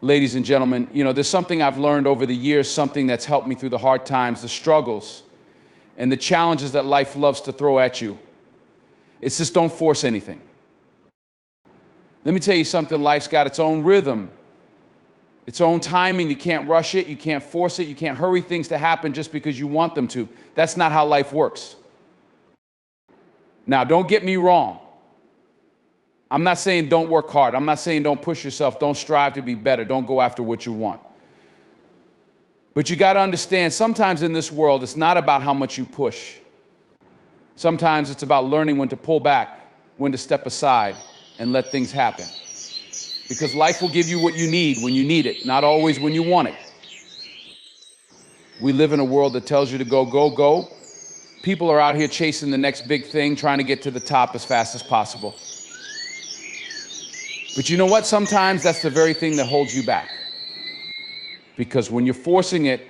ladies and gentlemen, there's something I've learned over the years, something that's helped me through the hard times, the struggles, and the challenges that life loves to throw at you. It's just don't force anything. Let me tell you something, life's got its own rhythm, its own timing. You can't rush it, you can't force it, you can't hurry things to happen just because you want them to. That's not how life works. Now, don't get me wrong. I'm not saying don't work hard. I'm not saying don't push yourself, don't strive to be better, don't go after what you want. But you got to understand, sometimes in this world, it's not about how much you push. Sometimes it's about learning when to pull back, when to step aside, and let things happen. Because life will give you what you need when you need it, not always when you want it. We live in a world that tells you to go, go, go. People are out here chasing the next big thing, trying to get to the top as fast as possible. But you know what? Sometimes that's the very thing that holds you back. Because when you're forcing it,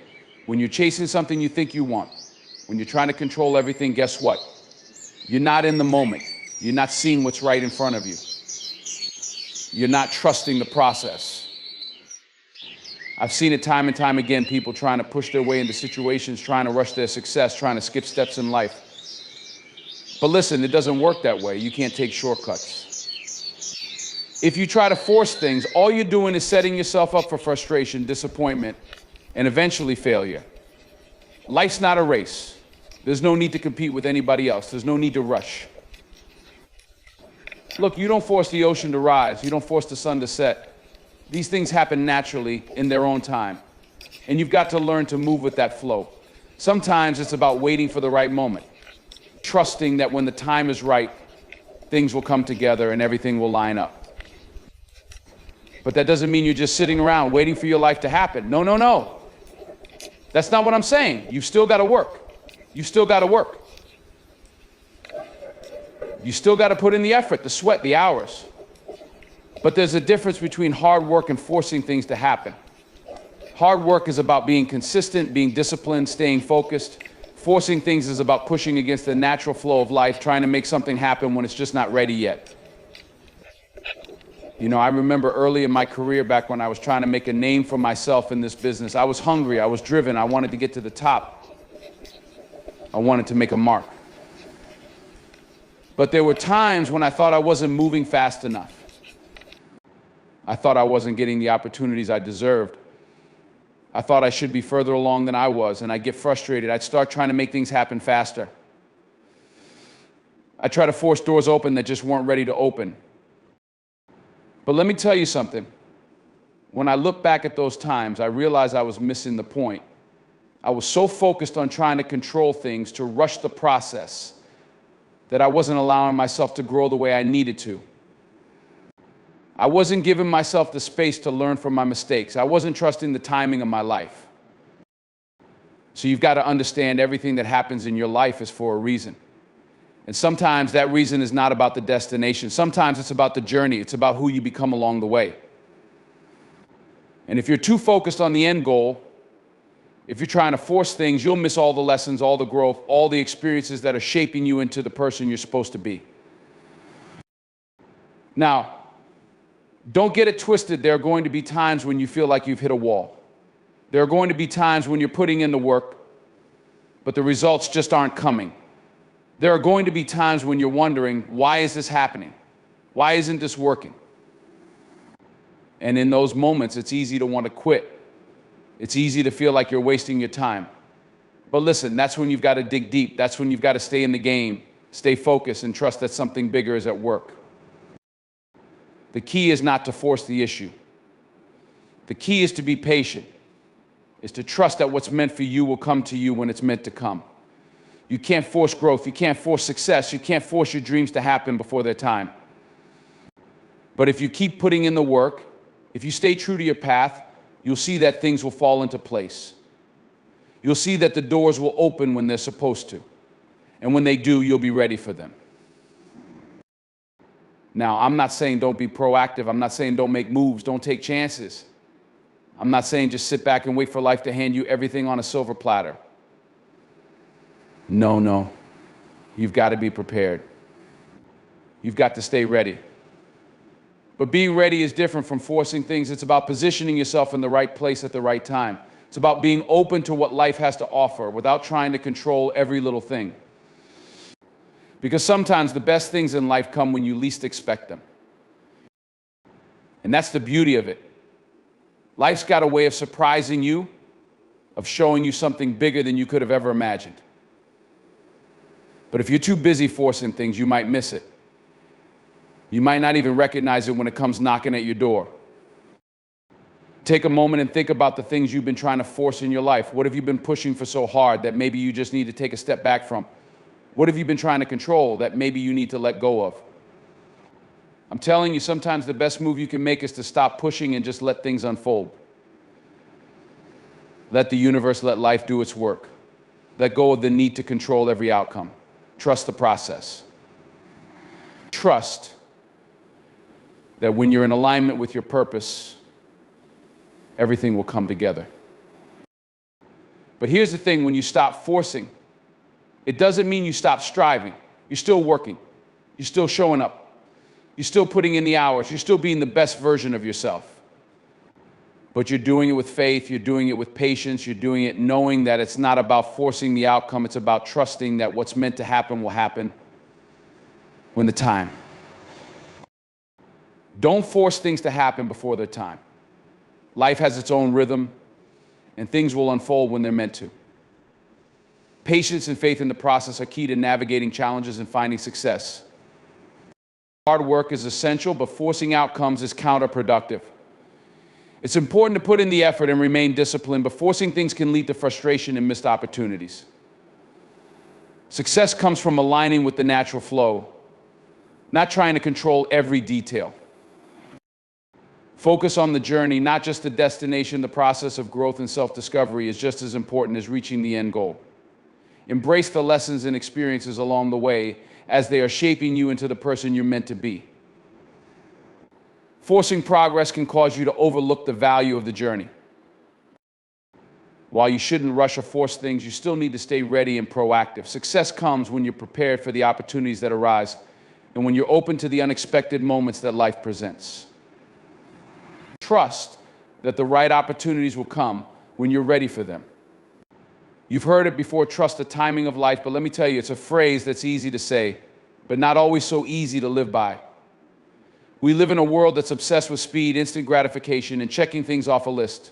when you're chasing something you think you want, when you're trying to control everything, guess what? You're not in the moment. You're not seeing what's right in front of you. You're not trusting the process. I've seen it time and time again, people trying to push their way into situations, trying to rush their success, trying to skip steps in life. But listen, it doesn't work that way. You can't take shortcuts. If you try to force things, all you're doing is setting yourself up for frustration, disappointment, and eventually failure. Life's not a race. There's no need to compete with anybody else. There's no need to rush. Look, you don't force the ocean to rise. You don't force the sun to set. These things happen naturally in their own time. And you've got to learn to move with that flow. Sometimes it's about waiting for the right moment, trusting that when the time is right, things will come together and everything will line up. But that doesn't mean you're just sitting around waiting for your life to happen. No, no, no. That's not what I'm saying. You've still got to work. You've still got to work. You still got to put in the effort, the sweat, the hours. But there's a difference between hard work and forcing things to happen. Hard work is about being consistent, being disciplined, staying focused. Forcing things is about pushing against the natural flow of life, trying to make something happen when it's just not ready yet. I remember early in my career, back when I was trying to make a name for myself in this business, I was hungry, I was driven, I wanted to get to the top. I wanted to make a mark. But there were times when I thought I wasn't moving fast enough. I thought I wasn't getting the opportunities I deserved. I thought I should be further along than I was, and I'd get frustrated. I'd start trying to make things happen faster. I'd try to force doors open that just weren't ready to open. But let me tell you something. When I look back at those times, I realized I was missing the point. I was so focused on trying to control things, to rush the process, that I wasn't allowing myself to grow the way I needed to. I wasn't giving myself the space to learn from my mistakes. I wasn't trusting the timing of my life. So you've got to understand everything that happens in your life is for a reason. And sometimes that reason is not about the destination. Sometimes it's about the journey. It's about who you become along the way. And if you're too focused on the end goal, if you're trying to force things, you'll miss all the lessons, all the growth, all the experiences that are shaping you into the person you're supposed to be. Now, don't get it twisted. There are going to be times when you feel like you've hit a wall. There are going to be times when you're putting in the work, but the results just aren't coming. There are going to be times when you're wondering, why is this happening? Why isn't this working? And in those moments, it's easy to want to quit. It's easy to feel like you're wasting your time. But listen, that's when you've got to dig deep. That's when you've got to stay in the game, stay focused, and trust that something bigger is at work. The key is not to force the issue. The key is to be patient, is to trust that what's meant for you will come to you when it's meant to come. You can't force growth. You can't force success. You can't force your dreams to happen before their time. But if you keep putting in the work, if you stay true to your path, you'll see that things will fall into place. You'll see that the doors will open when they're supposed to. And when they do, you'll be ready for them. Now, I'm not saying don't be proactive. I'm not saying don't make moves, don't take chances. I'm not saying just sit back and wait for life to hand you everything on a silver platter. No, no. You've got to be prepared. You've got to stay ready. But being ready is different from forcing things. It's about positioning yourself in the right place at the right time. It's about being open to what life has to offer without trying to control every little thing. Because sometimes the best things in life come when you least expect them. And that's the beauty of it. Life's got a way of surprising you, of showing you something bigger than you could have ever imagined. But if you're too busy forcing things, you might miss it. You might not even recognize it when it comes knocking at your door. Take a moment and think about the things you've been trying to force in your life. What have you been pushing for so hard that maybe you just need to take a step back from? What have you been trying to control that maybe you need to let go of? I'm telling you, sometimes the best move you can make is to stop pushing and just let things unfold. Let the universe, let life do its work. Let go of the need to control every outcome. Trust the process. Trust that when you're in alignment with your purpose, everything will come together. But here's the thing, when you stop forcing, it doesn't mean you stop striving. You're still working. You're still showing up. You're still putting in the hours. You're still being the best version of yourself. But you're doing it with faith. You're doing it with patience. You're doing it knowing that it's not about forcing the outcome. It's about trusting that what's meant to happen will happen when the time. Don't force things to happen before their time. Life has its own rhythm, and things will unfold when they're meant to. Patience and faith in the process are key to navigating challenges and finding success. Hard work is essential, but forcing outcomes is counterproductive. It's important to put in the effort and remain disciplined, but forcing things can lead to frustration and missed opportunities. Success comes from aligning with the natural flow, not trying to control every detail. Focus on the journey, not just the destination. The process of growth and self-discovery is just as important as reaching the end goal. Embrace the lessons and experiences along the way as they are shaping you into the person you're meant to be. Forcing progress can cause you to overlook the value of the journey. While you shouldn't rush or force things, you still need to stay ready and proactive. Success comes when you're prepared for the opportunities that arise and when you're open to the unexpected moments that life presents. Trust that the right opportunities will come when you're ready for them. You've heard it before, trust the timing of life, but let me tell you, it's a phrase that's easy to say, but not always so easy to live by. We live in a world that's obsessed with speed, instant gratification, and checking things off a list.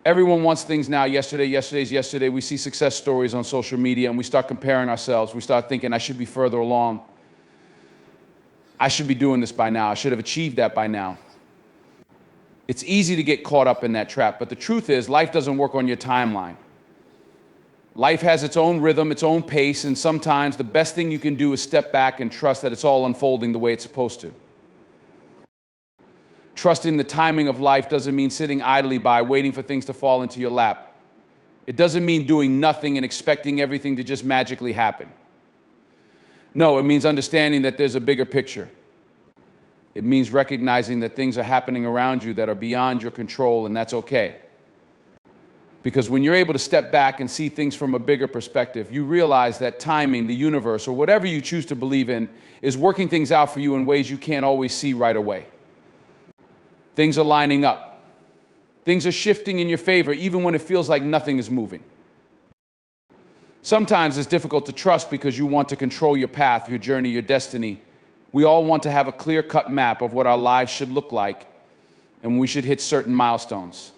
Everyone wants things now, yesterday's yesterday. We see success stories on social media, and we start comparing ourselves. We start thinking, I should be further along. I should be doing this by now. I should have achieved that by now. It's easy to get caught up in that trap, but the truth is, life doesn't work on your timeline. Life has its own rhythm, its own pace, and sometimes the best thing you can do is step back and trust that it's all unfolding the way it's supposed to. Trusting the timing of life doesn't mean sitting idly by, waiting for things to fall into your lap. It doesn't mean doing nothing and expecting everything to just magically happen. No, it means understanding that there's a bigger picture. It means recognizing that things are happening around you that are beyond your control, and that's okay. Because when you're able to step back and see things from a bigger perspective, you realize that timing, the universe, or whatever you choose to believe in, is working things out for you in ways you can't always see right away. Things are lining up. Things are shifting in your favor, even when it feels like nothing is moving. Sometimes it's difficult to trust because you want to control your path, your journey, your destiny. We all want to have a clear-cut map of what our lives should look like, and we should hit certain milestones.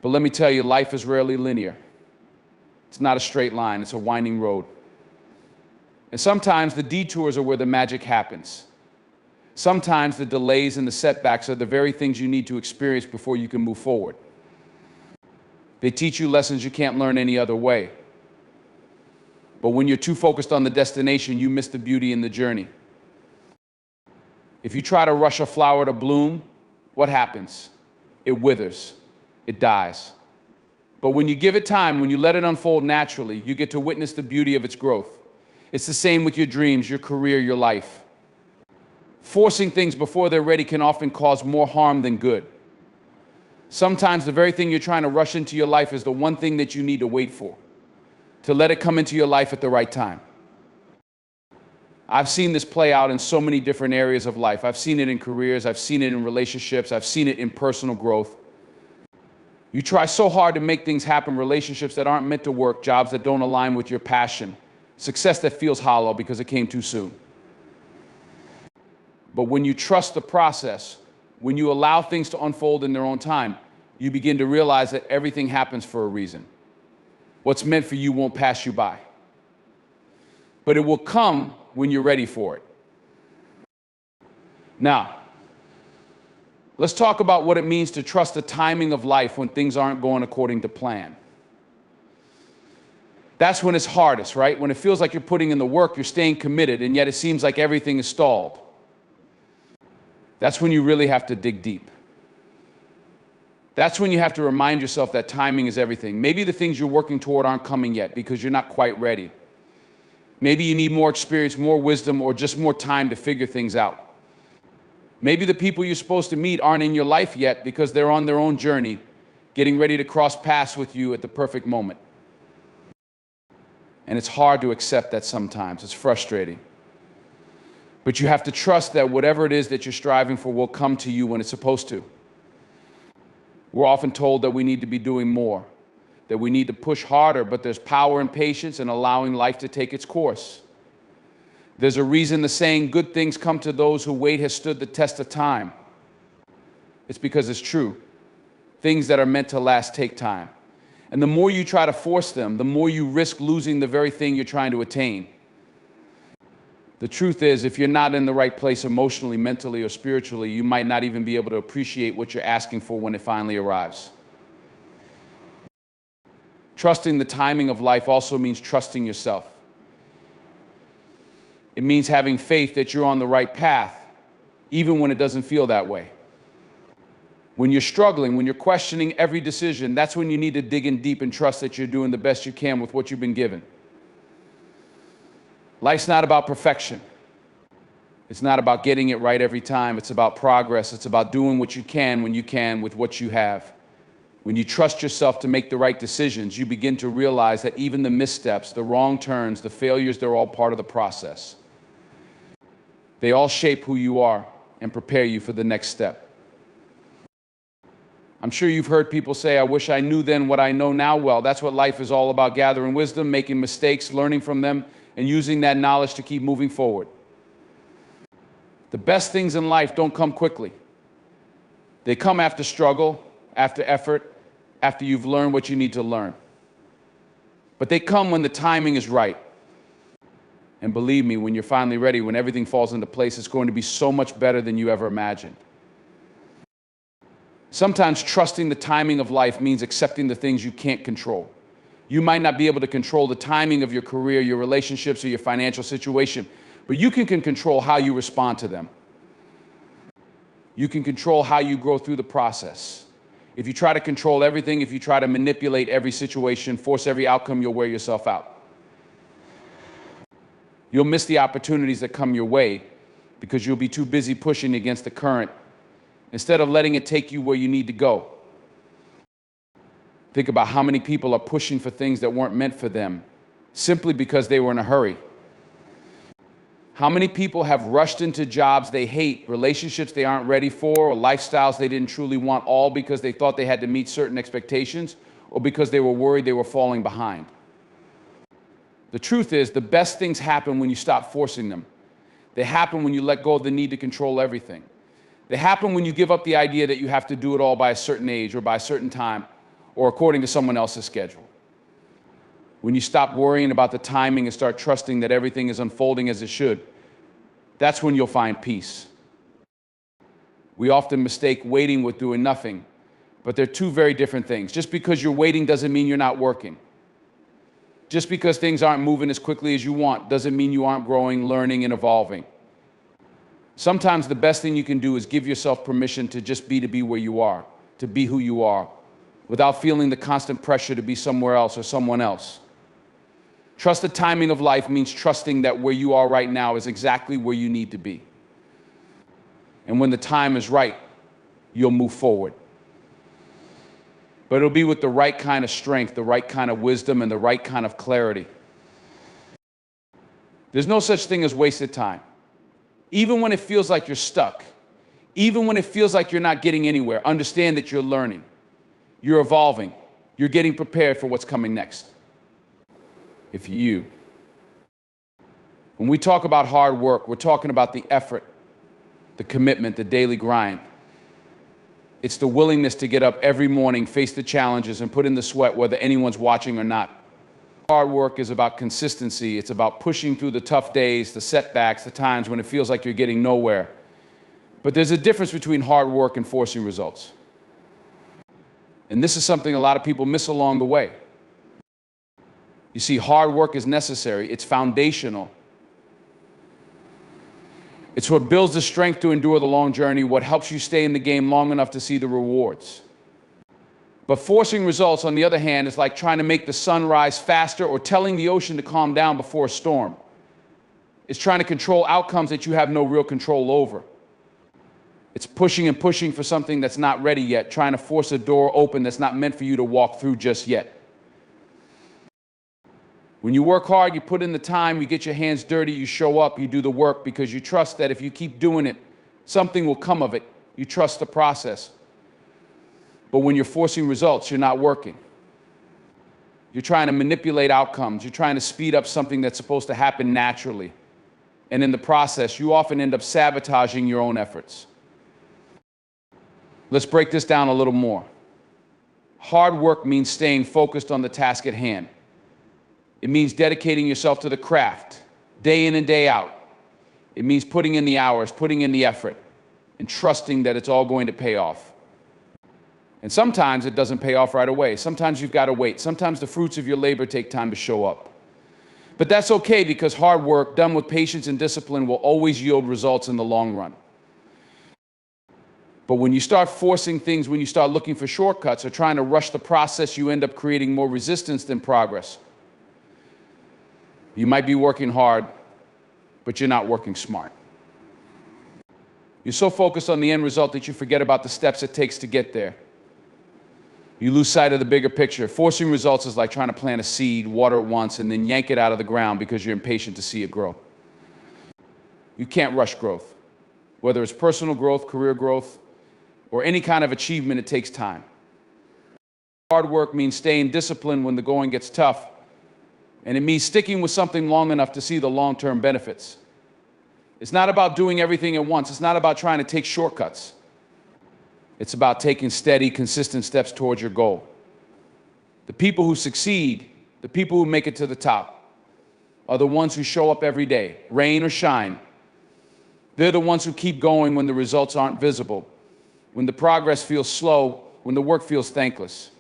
But let me tell you, life is rarely linear. It's not a straight line, it's a winding road. And sometimes the detours are where the magic happens. Sometimes the delays and the setbacks are the very things you need to experience before you can move forward. They teach you lessons you can't learn any other way. But when you're too focused on the destination, you miss the beauty in the journey. If you try to rush a flower to bloom, what happens? It withers. It dies. But when you give it time, when you let it unfold naturally, you get to witness the beauty of its growth. It's the same with your dreams, your career, your life. Forcing things before they're ready can often cause more harm than good. Sometimes the very thing you're trying to rush into your life is the one thing that you need to wait for, to let it come into your life at the right time. I've seen this play out in so many different areas of life. I've seen it in careers, I've seen it in relationships, I've seen it in personal growth. You try so hard to make things happen, relationships that aren't meant to work, jobs that don't align with your passion, success that feels hollow because it came too soon. But when you trust the process, when you allow things to unfold in their own time, you begin to realize that everything happens for a reason. What's meant for you won't pass you by. But it will come when you're ready for it. Now, let's talk about what it means to trust the timing of life when things aren't going according to plan. That's when it's hardest, right? When it feels like you're putting in the work, you're staying committed, and yet it seems like everything is stalled. That's when you really have to dig deep. That's when you have to remind yourself that timing is everything. Maybe the things you're working toward aren't coming yet because you're not quite ready. Maybe you need more experience, more wisdom, or just more time to figure things out. Maybe the people you're supposed to meet aren't in your life yet because they're on their own journey, getting ready to cross paths with you at the perfect moment. And it's hard to accept that sometimes. It's frustrating. But you have to trust that whatever it is that you're striving for will come to you when it's supposed to. We're often told that we need to be doing more, that we need to push harder, but there's power in patience and allowing life to take its course. There's a reason the saying, good things come to those who wait, has stood the test of time. It's because it's true. Things that are meant to last take time. And the more you try to force them, the more you risk losing the very thing you're trying to attain. The truth is, if you're not in the right place emotionally, mentally, or spiritually, you might not even be able to appreciate what you're asking for when it finally arrives. Trusting the timing of life also means trusting yourself. It means having faith that you're on the right path, even when it doesn't feel that way. When you're struggling, when you're questioning every decision, that's when you need to dig in deep and trust that you're doing the best you can with what you've been given. Life's not about perfection. It's not about getting it right every time. It's about progress. It's about doing what you can when you can with what you have. When you trust yourself to make the right decisions, you begin to realize that even the missteps, the wrong turns, the failures, they're all part of the process. They all shape who you are and prepare you for the next step. I'm sure you've heard people say, I wish I knew then what I know now. Well, that's what life is all about, gathering wisdom, making mistakes, learning from them, and using that knowledge to keep moving forward. The best things in life don't come quickly. They come after struggle, after effort, after you've learned what you need to learn. But they come when the timing is right. And believe me, when you're finally ready, when everything falls into place, it's going to be so much better than you ever imagined. Sometimes trusting the timing of life means accepting the things you can't control. You might not be able to control the timing of your career, your relationships, or your financial situation, but you can control how you respond to them. You can control how you grow through the process. If you try to control everything, if you try to manipulate every situation, force every outcome, you'll wear yourself out. You'll miss the opportunities that come your way because you'll be too busy pushing against the current instead of letting it take you where you need to go. Think about how many people are pushing for things that weren't meant for them simply because they were in a hurry. How many people have rushed into jobs they hate, relationships they aren't ready for, or lifestyles they didn't truly want, all because they thought they had to meet certain expectations or because they were worried they were falling behind? The truth is, the best things happen when you stop forcing them. They happen when you let go of the need to control everything. They happen when you give up the idea that you have to do it all by a certain age or by a certain time or according to someone else's schedule. When you stop worrying about the timing and start trusting that everything is unfolding as it should, that's when you'll find peace. We often mistake waiting with doing nothing, but they're two very different things. Just because you're waiting doesn't mean you're not working. Just because things aren't moving as quickly as you want doesn't mean you aren't growing, learning, and evolving. Sometimes the best thing you can do is give yourself permission to just be where you are, to be who you are, without feeling the constant pressure to be somewhere else or someone else. Trust the timing of life means trusting that where you are right now is exactly where you need to be. And when the time is right, you'll move forward. But it'll be with the right kind of strength, the right kind of wisdom, and the right kind of clarity. There's no such thing as wasted time. Even when it feels like you're stuck, even when it feels like you're not getting anywhere, understand that you're learning, you're evolving, you're getting prepared for what's coming next. When we talk about hard work, we're talking about the effort, the commitment, the daily grind. It's the willingness to get up every morning, face the challenges, and put in the sweat whether anyone's watching or not. Hard work is about consistency. It's about pushing through the tough days, the setbacks, the times when it feels like you're getting nowhere. But there's a difference between hard work and forcing results. And this is something a lot of people miss along the way. You see, hard work is necessary. It's foundational. It's what builds the strength to endure the long journey, what helps you stay in the game long enough to see the rewards. But forcing results, on the other hand, is like trying to make the sun rise faster or telling the ocean to calm down before a storm. It's trying to control outcomes that you have no real control over. It's pushing and pushing for something that's not ready yet, trying to force a door open that's not meant for you to walk through just yet. When you work hard, you put in the time, you get your hands dirty, you show up, you do the work because you trust that if you keep doing it, something will come of it. You trust the process. But when you're forcing results, you're not working. You're trying to manipulate outcomes. You're trying to speed up something that's supposed to happen naturally. And in the process, you often end up sabotaging your own efforts. Let's break this down a little more. Hard work means staying focused on the task at hand. It means dedicating yourself to the craft, day in and day out. It means putting in the hours, putting in the effort, and trusting that it's all going to pay off. And sometimes it doesn't pay off right away. Sometimes you've got to wait. Sometimes the fruits of your labor take time to show up. But that's okay because hard work done with patience and discipline will always yield results in the long run. But when you start forcing things, when you start looking for shortcuts or trying to rush the process, you end up creating more resistance than progress. You might be working hard, but you're not working smart. You're so focused on the end result that you forget about the steps it takes to get there. You lose sight of the bigger picture. Forcing results is like trying to plant a seed, water it once, and then yank it out of the ground because you're impatient to see it grow. You can't rush growth. Whether it's personal growth, career growth, or any kind of achievement, it takes time. Hard work means staying disciplined when the going gets tough. And it means sticking with something long enough to see the long-term benefits. It's not about doing everything at once. It's not about trying to take shortcuts. It's about taking steady, consistent steps towards your goal. The people who succeed, the people who make it to the top, are the ones who show up every day, rain or shine. They're the ones who keep going when the results aren't visible, when the progress feels slow, when the work feels thankless.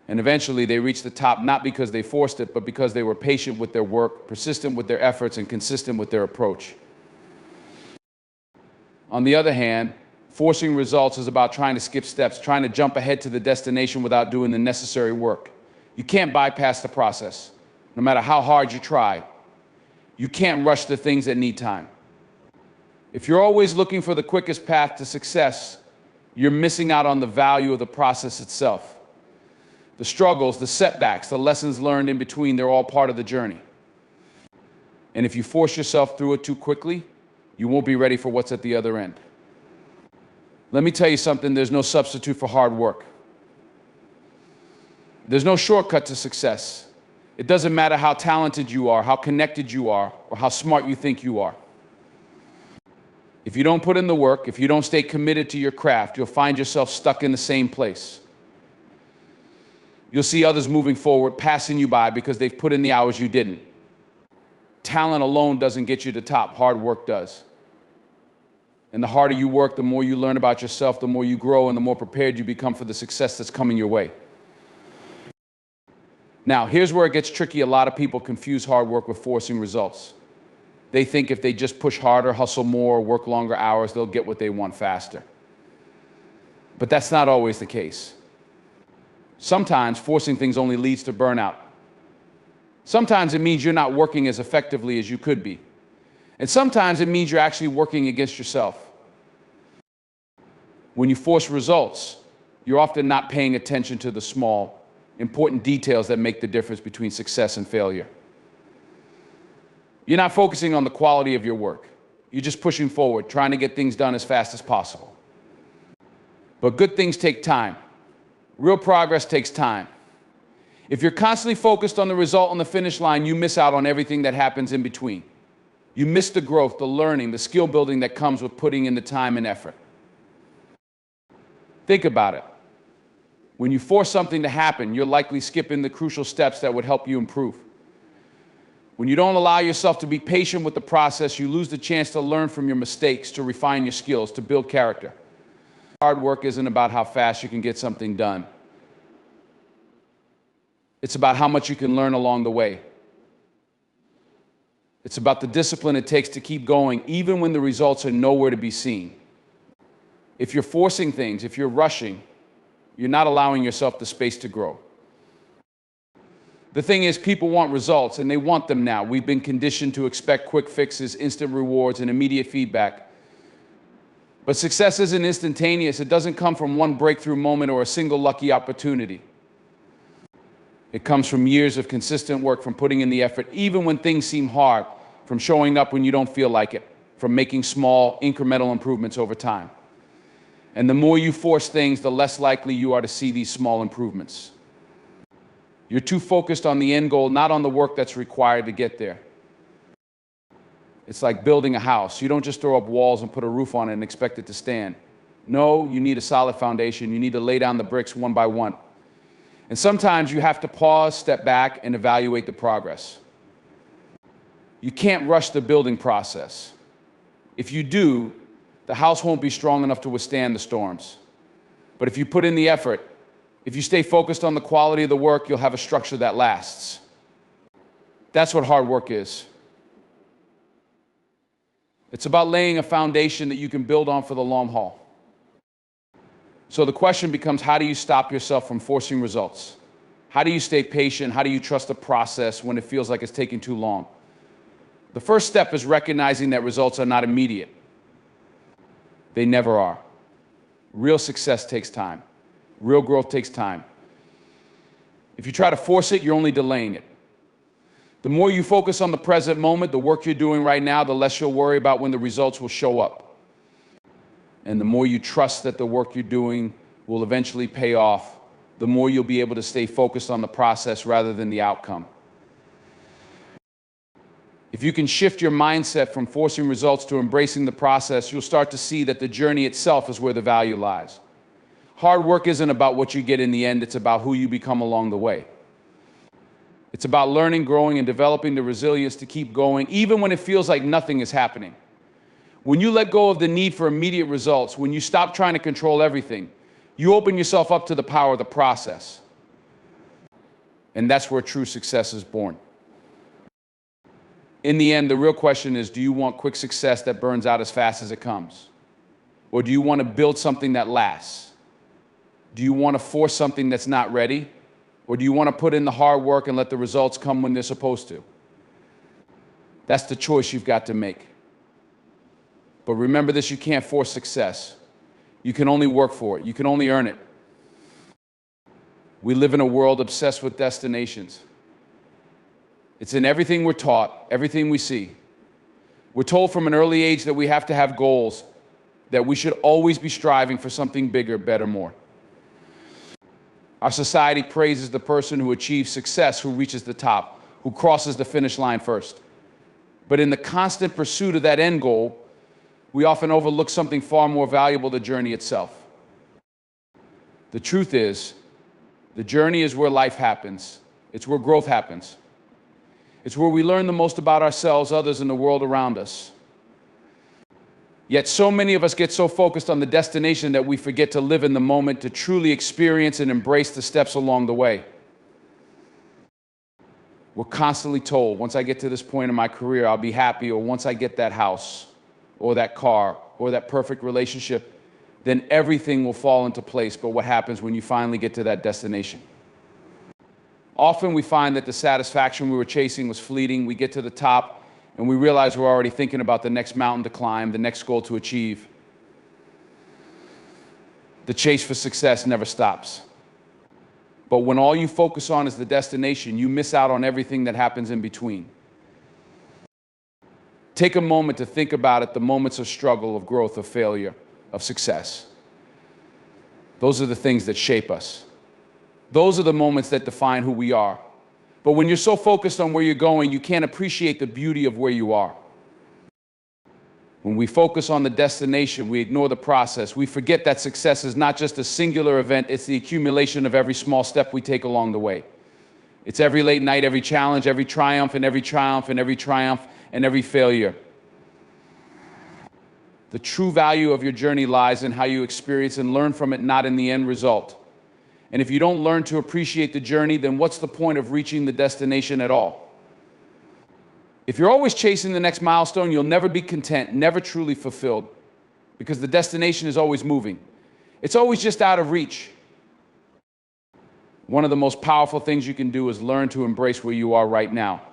And eventually they reach the top not because they forced it, but because they were patient with their work, persistent with their efforts, and consistent with their approach. On the other hand, forcing results is about trying to skip steps, trying to jump ahead to the destination without doing the necessary work. You can't bypass the process, no matter how hard you try. You can't rush the things that need time. If you're always looking for the quickest path to success, you're missing out on the value of the process itself. The struggles, the setbacks, the lessons learned in between, they're all part of the journey. And if you force yourself through it too quickly, you won't be ready for what's at the other end. Let me tell you something, there's no substitute for hard work. There's no shortcut to success. It doesn't matter how talented you are, how connected you are, or how smart you think you are. If you don't put in the work, if you don't stay committed to your craft, you'll find yourself stuck in the same place. You'll see others moving forward, passing you by because they've put in the hours you didn't. Talent alone doesn't get you to the top. Hard work does. And the harder you work, the more you learn about yourself, the more you grow, and the more prepared you become for the success that's coming your way. Now, here's where it gets tricky. A lot of people confuse hard work with forcing results. They think if they just push harder, hustle more, work longer hours, they'll get what they want faster. But that's not always the case. Sometimes forcing things only leads to burnout. Sometimes it means you're not working as effectively as you could be. And sometimes it means you're actually working against yourself. When you force results, you're often not paying attention to the small, important details that make the difference between success and failure. You're not focusing on the quality of your work. You're just pushing forward, trying to get things done as fast as possible. But good things take time. Real progress takes time. If you're constantly focused on the result on the finish line, you miss out on everything that happens in between. You miss the growth, the learning, the skill building that comes with putting in the time and effort. Think about it. When you force something to happen, you're likely skipping the crucial steps that would help you improve. When you don't allow yourself to be patient with the process, you lose the chance to learn from your mistakes, to refine your skills, to build character. Hard work isn't about how fast you can get something done. It's about how much you can learn along the way. It's about the discipline it takes to keep going, even when the results are nowhere to be seen. If you're forcing things, if you're rushing, you're not allowing yourself the space to grow. The thing is, people want results, and they want them now. We've been conditioned to expect quick fixes, instant rewards, and immediate feedback. But success isn't instantaneous. It doesn't come from one breakthrough moment or a single lucky opportunity. It comes from years of consistent work, from putting in the effort, even when things seem hard, from showing up when you don't feel like it, from making small, incremental improvements over time. And the more you force things, the less likely you are to see these small improvements. You're too focused on the end goal, not on the work that's required to get there. It's like building a house. You don't just throw up walls and put a roof on it and expect it to stand. No, you need a solid foundation. You need to lay down the bricks one by one. And sometimes you have to pause, step back, and evaluate the progress. You can't rush the building process. If you do, the house won't be strong enough to withstand the storms. But if you put in the effort, if you stay focused on the quality of the work, you'll have a structure that lasts. That's what hard work is. It's about laying a foundation that you can build on for the long haul. So the question becomes, how do you stop yourself from forcing results? How do you stay patient? How do you trust the process when it feels like it's taking too long? The first step is recognizing that results are not immediate. They never are. Real success takes time. Real growth takes time. If you try to force it, you're only delaying it. The more you focus on the present moment, the work you're doing right now, the less you'll worry about when the results will show up. And the more you trust that the work you're doing will eventually pay off, the more you'll be able to stay focused on the process rather than the outcome. If you can shift your mindset from forcing results to embracing the process, you'll start to see that the journey itself is where the value lies. Hard work isn't about what you get in the end, it's about who you become along the way. It's about learning, growing, and developing the resilience to keep going, even when it feels like nothing is happening. When you let go of the need for immediate results, when you stop trying to control everything, you open yourself up to the power of the process. And that's where true success is born. In the end, the real question is, do you want quick success that burns out as fast as it comes? Or do you want to build something that lasts? Do you want to force something that's not ready? Or do you want to put in the hard work and let the results come when they're supposed to? That's the choice you've got to make. But remember this, you can't force success. You can only work for it. You can only earn it. We live in a world obsessed with destinations. It's in everything we're taught, everything we see. We're told from an early age that we have to have goals, that we should always be striving for something bigger, better, more. Our society praises the person who achieves success, who reaches the top, who crosses the finish line first. But in the constant pursuit of that end goal, we often overlook something far more valuable, the journey itself. The truth is, the journey is where life happens. It's where growth happens. It's where we learn the most about ourselves, others, and the world around us. Yet so many of us get so focused on the destination that we forget to live in the moment, to truly experience and embrace the steps along the way. We're constantly told, once I get to this point in my career, I'll be happy, or once I get that house, or that car, or that perfect relationship, then everything will fall into place. But what happens when you finally get to that destination? Often we find that the satisfaction we were chasing was fleeting. We get to the top, and we realize we're already thinking about the next mountain to climb, the next goal to achieve. The chase for success never stops. But when all you focus on is the destination, you miss out on everything that happens in between. Take a moment to think about it, the moments of struggle, of growth, of failure, of success. Those are the things that shape us. Those are the moments that define who we are. But when you're so focused on where you're going, you can't appreciate the beauty of where you are. When we focus on the destination, we ignore the process. We forget that success is not just a singular event, it's the accumulation of every small step we take along the way. It's every late night, every challenge, every triumph, and every triumph, and every triumph, and every failure. The true value of your journey lies in how you experience and learn from it, not in the end result. And if you don't learn to appreciate the journey, then what's the point of reaching the destination at all? If you're always chasing the next milestone, you'll never be content, never truly fulfilled, because the destination is always moving. It's always just out of reach. One of the most powerful things you can do is learn to embrace where you are right now.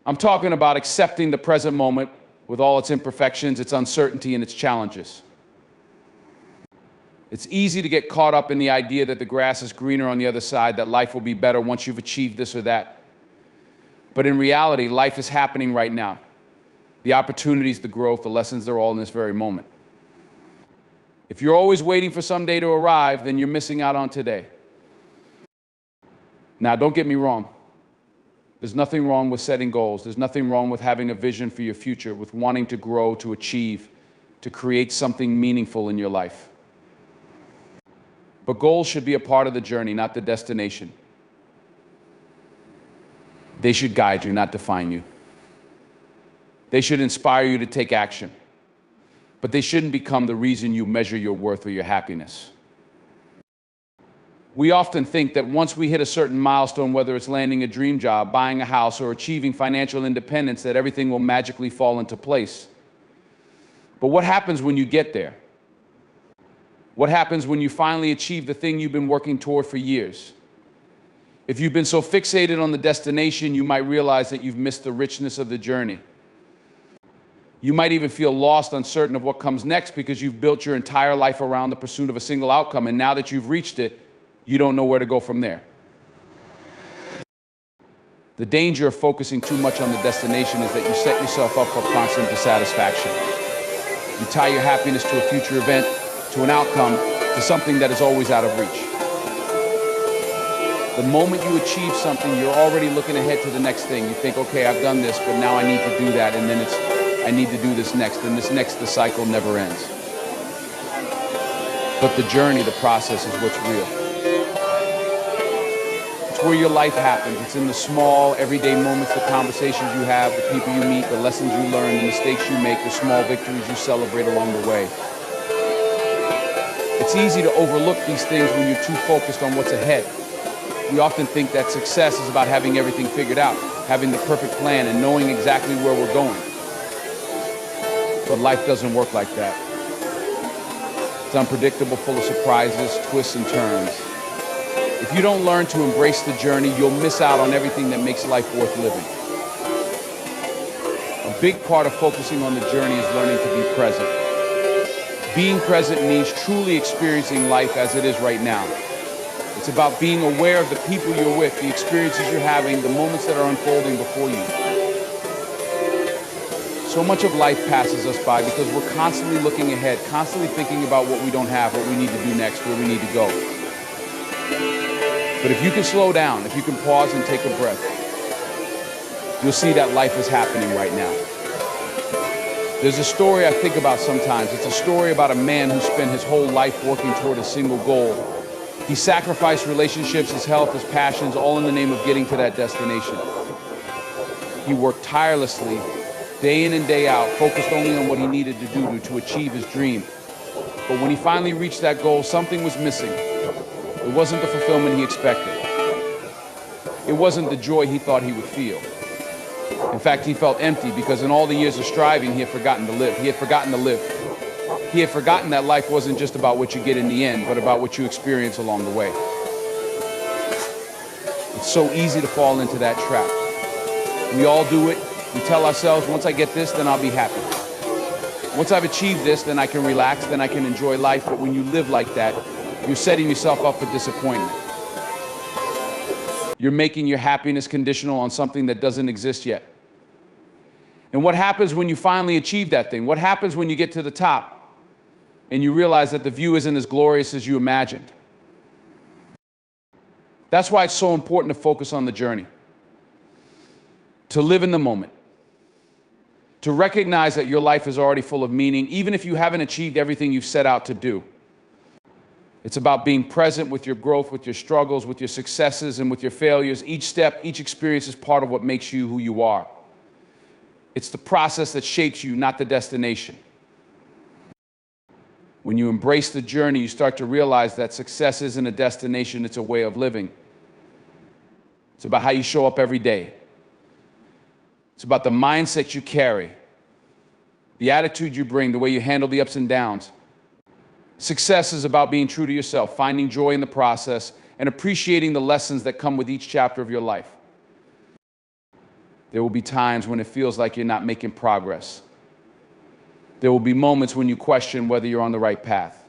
I'm talking about accepting the present moment with all its imperfections, its uncertainty, and its challenges. It's easy to get caught up in the idea that the grass is greener on the other side, that life will be better once you've achieved this or that. But in reality, life is happening right now. The opportunities, the growth, the lessons, they're all in this very moment. If you're always waiting for someday to arrive, then you're missing out on today. Now, don't get me wrong. There's nothing wrong with setting goals. There's nothing wrong with having a vision for your future, with wanting to grow, to achieve, to create something meaningful in your life. But goals should be a part of the journey, not the destination. They should guide you, not define you. They should inspire you to take action. But they shouldn't become the reason you measure your worth or your happiness. We often think that once we hit a certain milestone, whether it's landing a dream job, buying a house, or achieving financial independence, that everything will magically fall into place. But what happens when you get there? What happens when you finally achieve the thing you've been working toward for years? If you've been so fixated on the destination, you might realize that you've missed the richness of the journey. You might even feel lost, uncertain of what comes next, because you've built your entire life around the pursuit of a single outcome, and now that you've reached it, you don't know where to go from there. The danger of focusing too much on the destination is that you set yourself up for constant dissatisfaction. You tie your happiness to a future event, to an outcome, to something that is always out of reach. The moment you achieve something, you're already looking ahead to the next thing. You think, okay, I've done this, but now I need to do that, and then I need to do this next, and this next, the cycle never ends. But the journey, the process is what's real. It's where your life happens. It's in the small, everyday moments, the conversations you have, the people you meet, the lessons you learn, the mistakes you make, the small victories you celebrate along the way. It's easy to overlook these things when you're too focused on what's ahead. We often think that success is about having everything figured out, having the perfect plan, and knowing exactly where we're going. But life doesn't work like that. It's unpredictable, full of surprises, twists, and turns. If you don't learn to embrace the journey, you'll miss out on everything that makes life worth living. A big part of focusing on the journey is learning to be present. Being present means truly experiencing life as it is right now. It's about being aware of the people you're with, the experiences you're having, the moments that are unfolding before you. So much of life passes us by because we're constantly looking ahead, constantly thinking about what we don't have, what we need to do next, where we need to go. But if you can slow down, if you can pause and take a breath, you'll see that life is happening right now. There's a story I think about sometimes. It's a story about a man who spent his whole life working toward a single goal. He sacrificed relationships, his health, his passions, all in the name of getting to that destination. He worked tirelessly, day in and day out, focused only on what he needed to do to achieve his dream. But when he finally reached that goal, something was missing. It wasn't the fulfillment he expected. It wasn't the joy he thought he would feel. In fact, he felt empty because in all the years of striving, he had forgotten to live. He had forgotten to live. He had forgotten that life wasn't just about what you get in the end, but about what you experience along the way. It's so easy to fall into that trap. We all do it. We tell ourselves, once I get this, then I'll be happy. Once I've achieved this, then I can relax, then I can enjoy life. But when you live like that, you're setting yourself up for disappointment. You're making your happiness conditional on something that doesn't exist yet. And what happens when you finally achieve that thing? What happens when you get to the top and you realize that the view isn't as glorious as you imagined? That's why it's so important to focus on the journey, to live in the moment, to recognize that your life is already full of meaning, even if you haven't achieved everything you've set out to do. It's about being present with your growth, with your struggles, with your successes, and with your failures. Each step, each experience is part of what makes you who you are. It's the process that shapes you, not the destination. When you embrace the journey, you start to realize that success isn't a destination, it's a way of living. It's about how you show up every day. It's about the mindset you carry, the attitude you bring, the way you handle the ups and downs. Success is about being true to yourself, finding joy in the process, and appreciating the lessons that come with each chapter of your life. There will be times when it feels like you're not making progress. There will be moments when you question whether you're on the right path.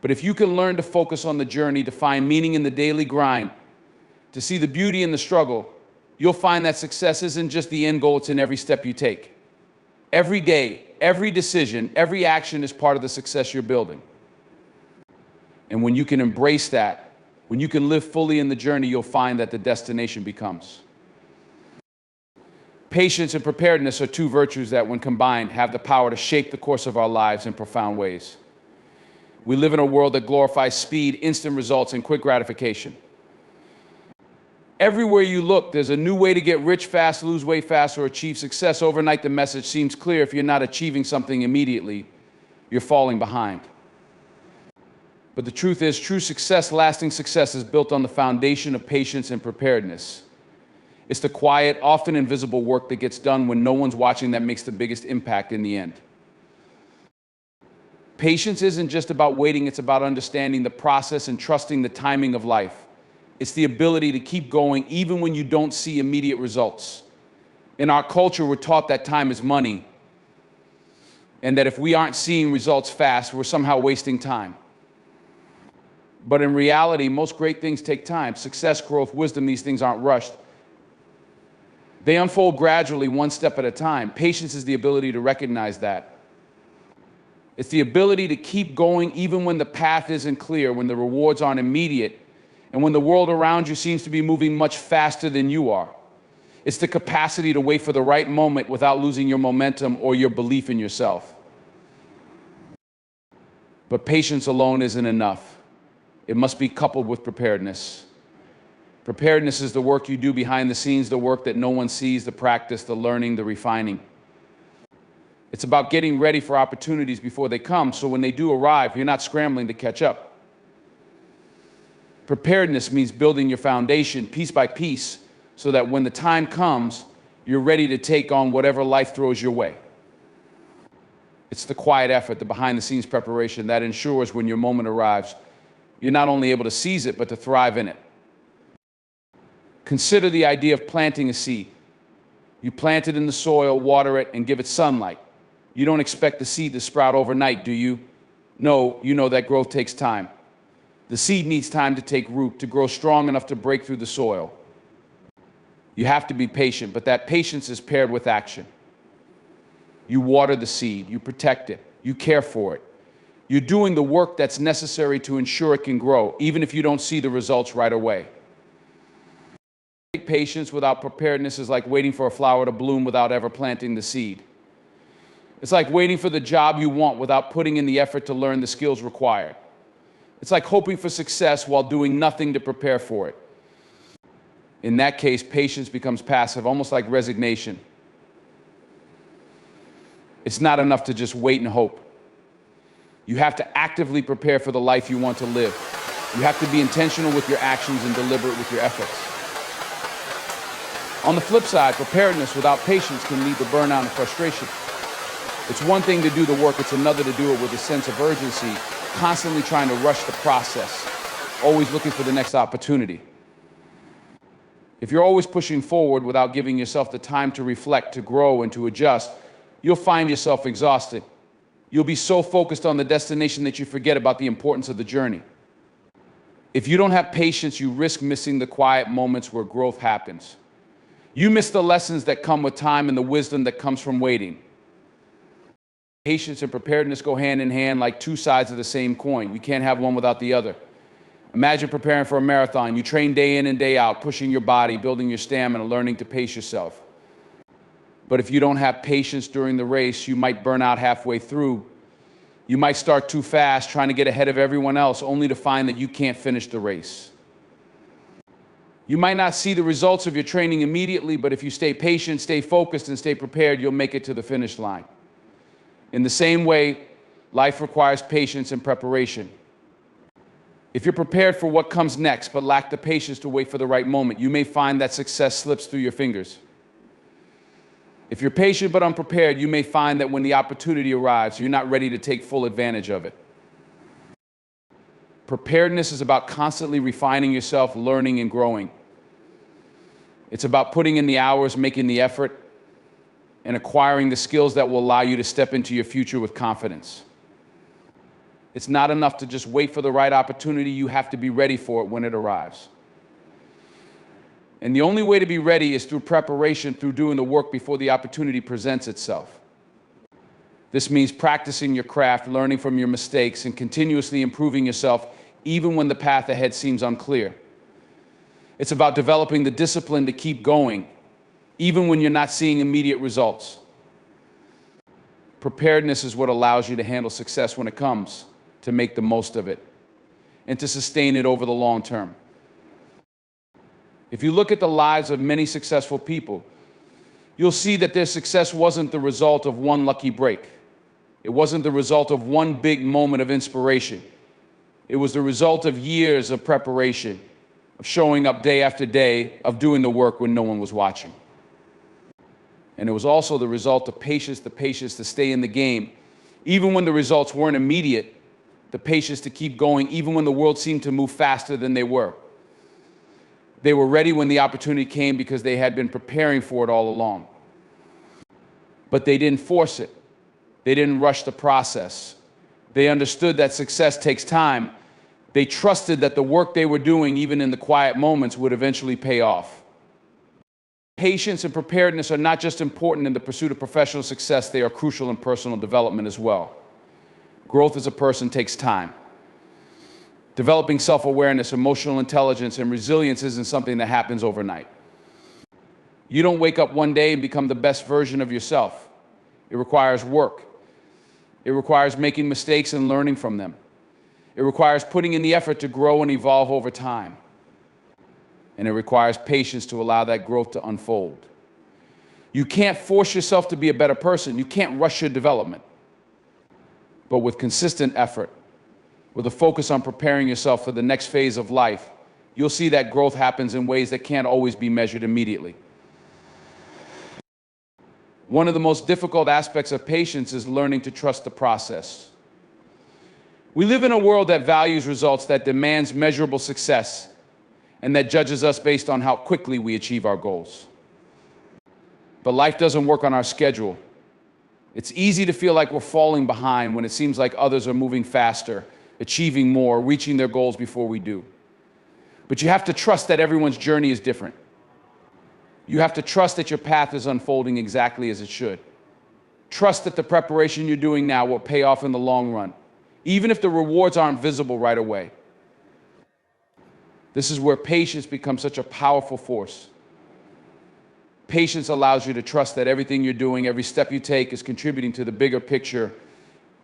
But if you can learn to focus on the journey, to find meaning in the daily grind, to see the beauty in the struggle, you'll find that success isn't just the end goal, it's in every step you take. Every day, every decision, every action is part of the success you're building. And when you can embrace that, when you can live fully in the journey, you'll find that the destination becomes. Patience and preparedness are two virtues that, when combined, have the power to shape the course of our lives in profound ways. We live in a world that glorifies speed, instant results, and quick gratification. Everywhere you look, there's a new way to get rich fast, lose weight fast, or achieve success overnight. The message seems clear: if you're not achieving something immediately, you're falling behind. But the truth is, true success, lasting success, is built on the foundation of patience and preparedness. It's the quiet, often invisible work that gets done when no one's watching that makes the biggest impact in the end. Patience isn't just about waiting, it's about understanding the process and trusting the timing of life. It's the ability to keep going even when you don't see immediate results. In our culture, we're taught that time is money, and that if we aren't seeing results fast, we're somehow wasting time. But in reality, most great things take time. Success, growth, wisdom, these things aren't rushed. They unfold gradually, one step at a time. Patience is the ability to recognize that. It's the ability to keep going even when the path isn't clear, when the rewards aren't immediate, and when the world around you seems to be moving much faster than you are. It's the capacity to wait for the right moment without losing your momentum or your belief in yourself. But patience alone isn't enough. It must be coupled with preparedness. Preparedness is the work you do behind the scenes, the work that no one sees, the practice, the learning, the refining. It's about getting ready for opportunities before they come, so when they do arrive, you're not scrambling to catch up. Preparedness means building your foundation piece by piece so that when the time comes, you're ready to take on whatever life throws your way. It's the quiet effort, the behind-the-scenes preparation that ensures when your moment arrives, you're not only able to seize it, but to thrive in it. Consider the idea of planting a seed. You plant it in the soil, water it, and give it sunlight. You don't expect the seed to sprout overnight, do you? No, you know that growth takes time. The seed needs time to take root, to grow strong enough to break through the soil. You have to be patient, but that patience is paired with action. You water the seed, you protect it, you care for it. You're doing the work that's necessary to ensure it can grow, even if you don't see the results right away. Patience without preparedness is like waiting for a flower to bloom without ever planting the seed. It's like waiting for the job you want without putting in the effort to learn the skills required. It's like hoping for success while doing nothing to prepare for it. In that case, patience becomes passive, almost like resignation. It's not enough to just wait and hope. You have to actively prepare for the life you want to live. You have to be intentional with your actions and deliberate with your efforts. On the flip side, preparedness without patience can lead to burnout and frustration. It's one thing to do the work, it's another to do it with a sense of urgency, constantly trying to rush the process, always looking for the next opportunity. If you're always pushing forward without giving yourself the time to reflect, to grow, and to adjust, you'll find yourself exhausted. You'll be so focused on the destination that you forget about the importance of the journey. If you don't have patience, you risk missing the quiet moments where growth happens. You miss the lessons that come with time and the wisdom that comes from waiting. Patience and preparedness go hand in hand like two sides of the same coin. You can't have one without the other. Imagine preparing for a marathon. You train day in and day out, pushing your body, building your stamina, learning to pace yourself. But if you don't have patience during the race, you might burn out halfway through. You might start too fast, trying to get ahead of everyone else, only to find that you can't finish the race. You might not see the results of your training immediately, but if you stay patient, stay focused, and stay prepared, you'll make it to the finish line. In the same way, life requires patience and preparation. If you're prepared for what comes next, but lack the patience to wait for the right moment, you may find that success slips through your fingers. If you're patient but unprepared, you may find that when the opportunity arrives, you're not ready to take full advantage of it. Preparedness is about constantly refining yourself, learning and growing. It's about putting in the hours, making the effort, and acquiring the skills that will allow you to step into your future with confidence. It's not enough to just wait for the right opportunity. You have to be ready for it when it arrives. And the only way to be ready is through preparation, through doing the work before the opportunity presents itself. This means practicing your craft, learning from your mistakes, and continuously improving yourself even when the path ahead seems unclear. It's about developing the discipline to keep going, even when you're not seeing immediate results. Preparedness is what allows you to handle success when it comes, to make the most of it, and to sustain it over the long term. If you look at the lives of many successful people, you'll see that their success wasn't the result of one lucky break. It wasn't the result of one big moment of inspiration. It was the result of years of preparation, of showing up day after day, of doing the work when no one was watching. And it was also the result of patience, the patience to stay in the game, even when the results weren't immediate, the patience to keep going, even when the world seemed to move faster than they were. They were ready when the opportunity came because they had been preparing for it all along. But they didn't force it. They didn't rush the process. They understood that success takes time. They trusted that the work they were doing, even in the quiet moments, would eventually pay off. Patience and preparedness are not just important in the pursuit of professional success, they are crucial in personal development as well. Growth as a person takes time. Developing self-awareness, emotional intelligence, and resilience isn't something that happens overnight. You don't wake up one day and become the best version of yourself. It requires work. It requires making mistakes and learning from them. It requires putting in the effort to grow and evolve over time. And it requires patience to allow that growth to unfold. You can't force yourself to be a better person. You can't rush your development. But with consistent effort, with a focus on preparing yourself for the next phase of life, you'll see that growth happens in ways that can't always be measured immediately. One of the most difficult aspects of patience is learning to trust the process. We live in a world that values results, that demands measurable success, and that judges us based on how quickly we achieve our goals. But life doesn't work on our schedule. It's easy to feel like we're falling behind when it seems like others are moving faster, achieving more, reaching their goals before we do. But you have to trust that everyone's journey is different. You have to trust that your path is unfolding exactly as it should. Trust that the preparation you're doing now will pay off in the long run, even if the rewards aren't visible right away. This is where patience becomes such a powerful force. Patience allows you to trust that everything you're doing, every step you take, is contributing to the bigger picture,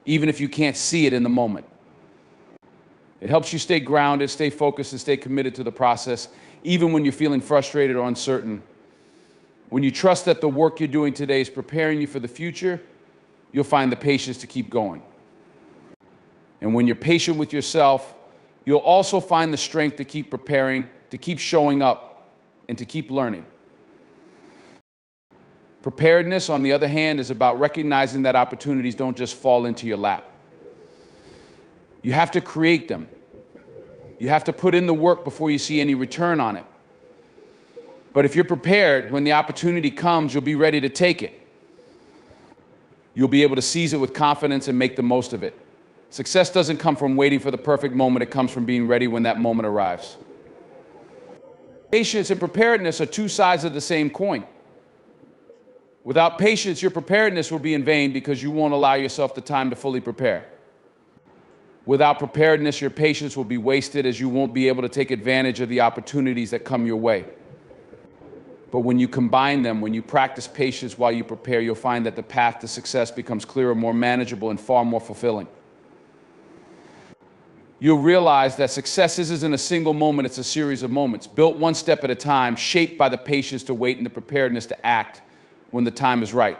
even if you can't see it in the moment. It helps you stay grounded, stay focused, and stay committed to the process, even when you're feeling frustrated or uncertain. When you trust that the work you're doing today is preparing you for the future, you'll find the patience to keep going. And when you're patient with yourself, you'll also find the strength to keep preparing, to keep showing up, and to keep learning. Preparedness, on the other hand, is about recognizing that opportunities don't just fall into your lap. You have to create them. You have to put in the work before you see any return on it. But if you're prepared, when the opportunity comes, you'll be ready to take it. You'll be able to seize it with confidence and make the most of it. Success doesn't come from waiting for the perfect moment. It comes from being ready when that moment arrives. Patience and preparedness are two sides of the same coin. Without patience, your preparedness will be in vain because you won't allow yourself the time to fully prepare. Without preparedness, your patience will be wasted as you won't be able to take advantage of the opportunities that come your way. But when you combine them, when you practice patience while you prepare, you'll find that the path to success becomes clearer, more manageable, and far more fulfilling. You'll realize that success isn't a single moment, it's a series of moments, built one step at a time, shaped by the patience to wait and the preparedness to act when the time is right.